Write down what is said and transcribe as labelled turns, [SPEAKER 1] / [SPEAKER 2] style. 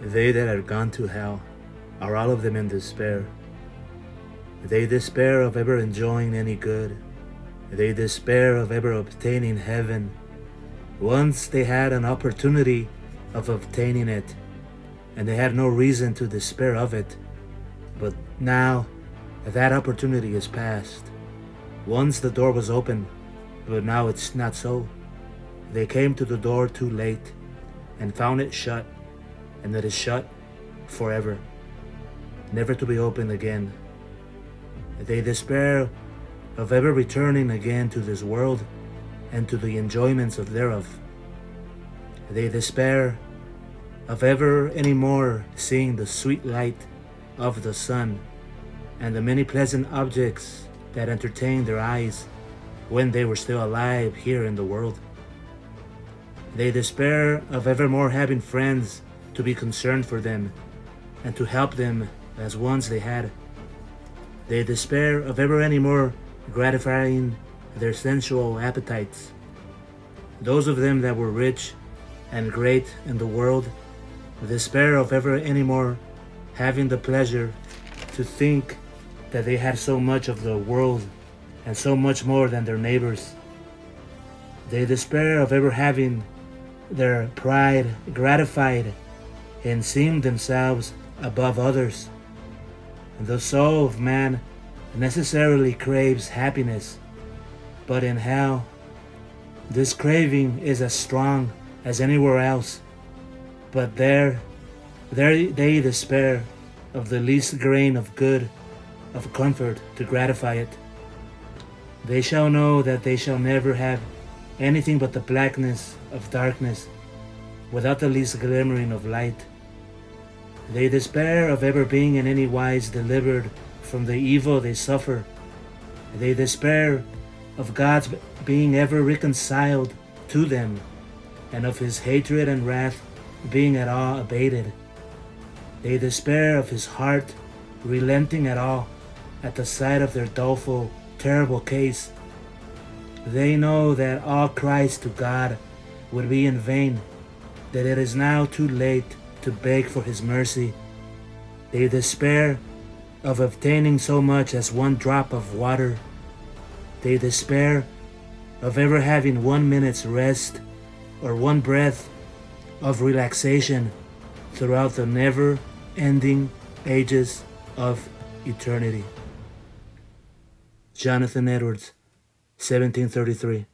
[SPEAKER 1] They that are gone to hell are all of them in despair. They despair of ever enjoying any good. They despair of ever obtaining heaven. Once they had an opportunity of obtaining it, and they had no reason to despair of it. But now, that opportunity is past. Once the door was open, but now it's not so. They came to the door too late, and found it shut, and it is shut forever, never to be opened again. They despair of ever returning again to this world and to the enjoyments of thereof. They despair of ever any more seeing the sweet light of the sun and the many pleasant objects that entertained their eyes when they were still alive here in the world. They despair of evermore having friends to be concerned for them and to help them as once they had. They despair of ever any more gratifying their sensual appetites. Those of them that were rich and great in the world despair of ever any more having the pleasure to think that they had so much of the world and so much more than their neighbors. They despair of ever having their pride gratified in seeing themselves above others. The soul of man necessarily craves happiness, but in hell, this craving is as strong as anywhere else. But there they despair of the least grain of good, of comfort to gratify it. They shall know that they shall never have anything but the blackness of darkness, without the least glimmering of light. They despair of ever being in any wise delivered from the evil they suffer. They despair of God's being ever reconciled to them, and of his hatred and wrath being at all abated. They despair of his heart relenting at all at the sight of their doleful, terrible case. They know that all cries to God would be in vain, that it is now too late to beg for his mercy. They despair of obtaining so much as one drop of water. They despair of ever having 1 minute's rest or one breath of relaxation throughout the never-ending ages of eternity. Jonathan Edwards, 1733.